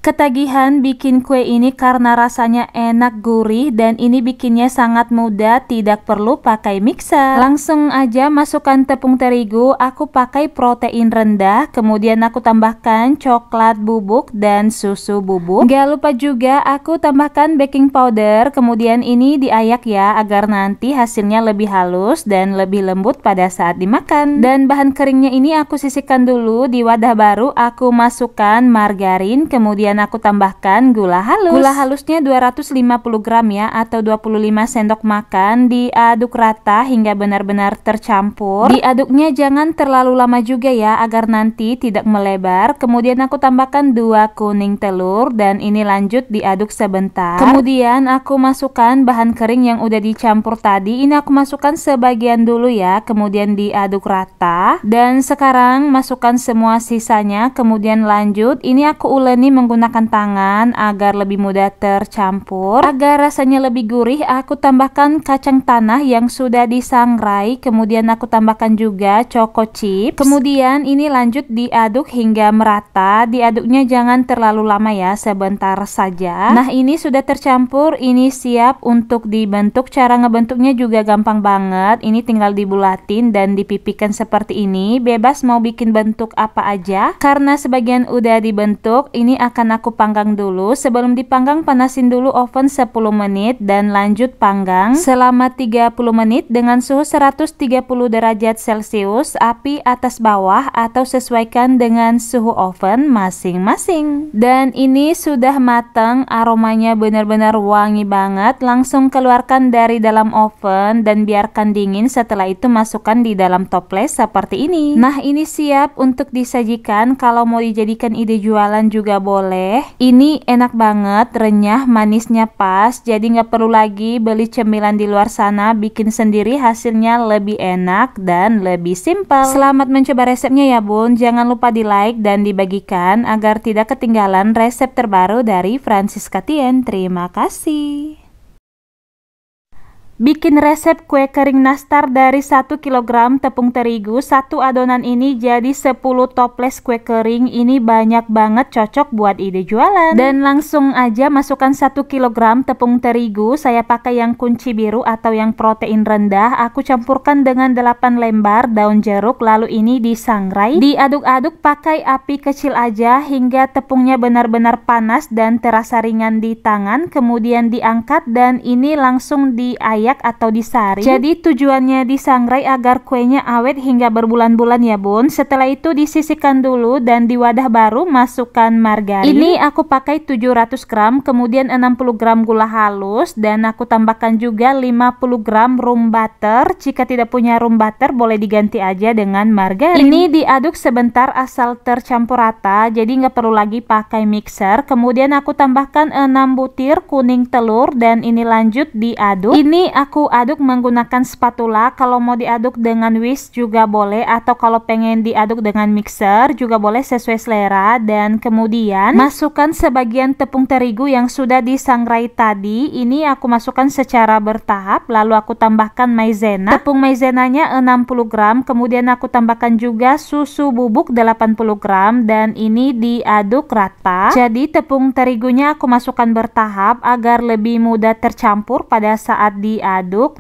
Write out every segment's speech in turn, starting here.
Ketagihan bikin kue ini karena rasanya enak, gurih, dan ini bikinnya sangat mudah, tidak perlu pakai mixer. Langsung aja masukkan tepung terigu, aku pakai protein rendah, kemudian aku tambahkan coklat bubuk dan susu bubuk. Gak lupa juga aku tambahkan baking powder, kemudian ini diayak ya agar nanti hasilnya lebih halus dan lebih lembut pada saat dimakan. Dan bahan keringnya ini aku sisihkan dulu di wadah baru, aku masukkan margarin, kemudian aku tambahkan gula halus. Gula halusnya 250 gram ya, atau 25 sendok makan. Diaduk rata hingga benar-benar tercampur. Diaduknya jangan terlalu lama juga ya, agar nanti tidak melebar. Kemudian aku tambahkan 2 kuning telur dan ini lanjut diaduk sebentar. Kemudian aku masukkan bahan kering yang udah dicampur tadi. Ini aku masukkan sebagian dulu ya, kemudian diaduk rata. Dan sekarang masukkan semua sisanya, kemudian lanjut ini aku uleni menggunakan tangan agar lebih mudah tercampur. Agar rasanya lebih gurih, aku tambahkan kacang tanah yang sudah disangrai, kemudian aku tambahkan juga choco chips. Kemudian ini lanjut diaduk hingga merata. Diaduknya jangan terlalu lama ya, sebentar saja. Nah, ini sudah tercampur, ini siap untuk dibentuk. Cara ngebentuknya juga gampang banget. Ini tinggal dibulatin dan dipipihkan seperti ini. Bebas mau bikin bentuk apa aja. Karena sebagian udah dibentuk, ini akan aku panggang dulu. Sebelum dipanggang, panasin dulu oven 10 menit dan lanjut panggang selama 30 menit dengan suhu 130 derajat Celcius, api atas bawah atau sesuaikan dengan suhu oven masing-masing. Dan ini sudah matang, aromanya benar-benar wangi banget. Langsung keluarkan dari dalam oven dan biarkan dingin. Setelah itu masukkan di dalam toples seperti ini. Nah, ini siap untuk disajikan. Kalau mau dijadikan ide jualan juga boleh. Ini enak banget, renyah, manisnya pas, jadi nggak perlu lagi beli cemilan di luar sana, bikin sendiri hasilnya lebih enak dan lebih simpel. Selamat mencoba resepnya ya bun, jangan lupa di like dan dibagikan agar tidak ketinggalan resep terbaru dari Francisca Tien. Terima kasih. Bikin resep kue kering nastar dari 1 kg tepung terigu. Satu adonan ini jadi 10 toples kue kering. Ini banyak banget, cocok buat ide jualan. Dan langsung aja masukkan 1 kg tepung terigu. Saya pakai yang kunci biru atau yang protein rendah. Aku campurkan dengan 8 lembar daun jeruk, lalu ini disangrai. Diaduk-aduk pakai api kecil aja hingga tepungnya benar-benar panas dan terasa ringan di tangan. Kemudian diangkat dan ini langsung diayak atau disaring. Jadi tujuannya disangrai agar kuenya awet hingga berbulan-bulan ya bun. Setelah itu disisihkan dulu dan di wadah baru masukkan margarin. Ini aku pakai 700 gram, kemudian 60 gram gula halus dan aku tambahkan juga 50 gram room butter. Jika tidak punya room butter boleh diganti aja dengan margarin. Ini diaduk sebentar asal tercampur rata, jadi nggak perlu lagi pakai mixer. Kemudian aku tambahkan 6 butir kuning telur dan ini lanjut diaduk. Ini aku aduk menggunakan spatula. Kalau mau diaduk dengan whisk juga boleh, atau kalau pengen diaduk dengan mixer juga boleh, sesuai selera. Dan kemudian masukkan sebagian tepung terigu yang sudah disangrai tadi. Ini aku masukkan secara bertahap, lalu aku tambahkan maizena. Tepung maizenanya 60 gram, kemudian aku tambahkan juga susu bubuk 80 gram dan ini diaduk rata. Jadi tepung terigunya aku masukkan bertahap agar lebih mudah tercampur pada saat diaduk.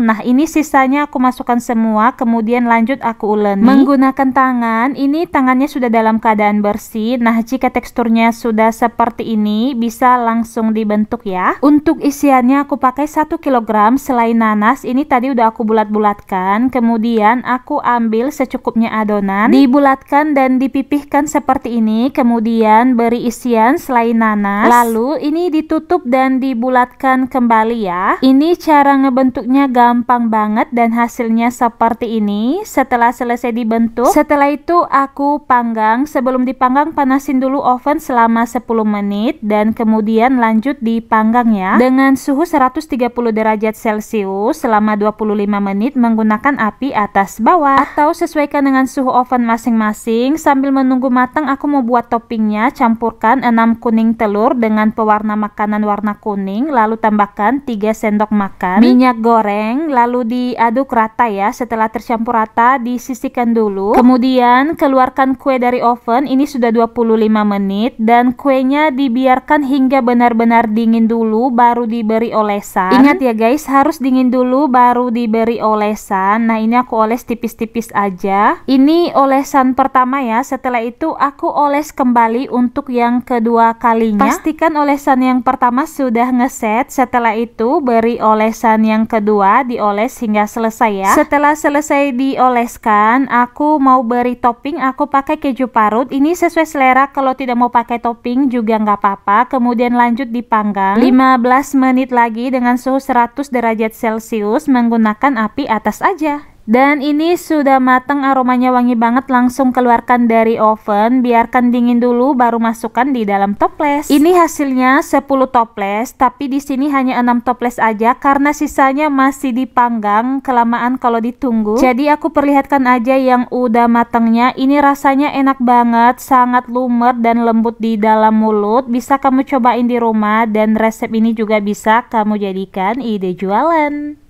Nah, ini sisanya aku masukkan semua, kemudian lanjut aku uleni menggunakan tangan. Ini tangannya sudah dalam keadaan bersih. Nah, jika teksturnya sudah seperti ini bisa langsung dibentuk ya. Untuk isiannya aku pakai 1 kg selai nanas. Ini tadi udah aku bulat-bulatkan, kemudian aku ambil secukupnya adonan, dibulatkan dan dipipihkan seperti ini, kemudian beri isian selai nanas, lalu ini ditutup dan dibulatkan kembali ya. Ini cara ngebentuknya gampang banget dan hasilnya seperti ini. Setelah selesai dibentuk, setelah itu aku panggang. Sebelum dipanggang panasin dulu oven selama 10 menit dan kemudian lanjut dipanggang ya dengan suhu 130 derajat Celcius selama 25 menit menggunakan api atas bawah, atau sesuaikan dengan suhu oven masing-masing. Sambil menunggu matang aku mau buat toppingnya. Campurkan 6 kuning telur dengan pewarna makanan warna kuning, lalu tambahkan 3 sendok makan minyak goreng lalu diaduk rata ya. Setelah tercampur rata disisihkan dulu. Kemudian keluarkan kue dari oven. Ini sudah 25 menit dan kuenya dibiarkan hingga benar-benar dingin dulu baru diberi olesan. Ingat ya guys, harus dingin dulu baru diberi olesan. Nah, ini aku oles tipis-tipis aja. Ini olesan pertama ya. Setelah itu aku oles kembali untuk yang kedua kalinya. Pastikan olesan yang pertama sudah ngeset. Setelah itu beri olesan yang kedua, dioles hingga selesai ya. Setelah selesai dioleskan, aku mau beri topping. Aku pakai keju parut. Ini sesuai selera, kalau tidak mau pakai topping juga nggak apa-apa. Kemudian lanjut dipanggang 15 menit lagi dengan suhu 100 derajat Celcius menggunakan api atas aja. Dan ini sudah matang, aromanya wangi banget. Langsung keluarkan dari oven, biarkan dingin dulu baru masukkan di dalam toples. Ini hasilnya 10 toples, tapi di sini hanya 6 toples aja karena sisanya masih dipanggang kelamaan kalau ditunggu. Jadi aku perlihatkan aja yang udah matangnya. Ini rasanya enak banget, sangat lumer dan lembut di dalam mulut. Bisa kamu cobain di rumah dan resep ini juga bisa kamu jadikan ide jualan.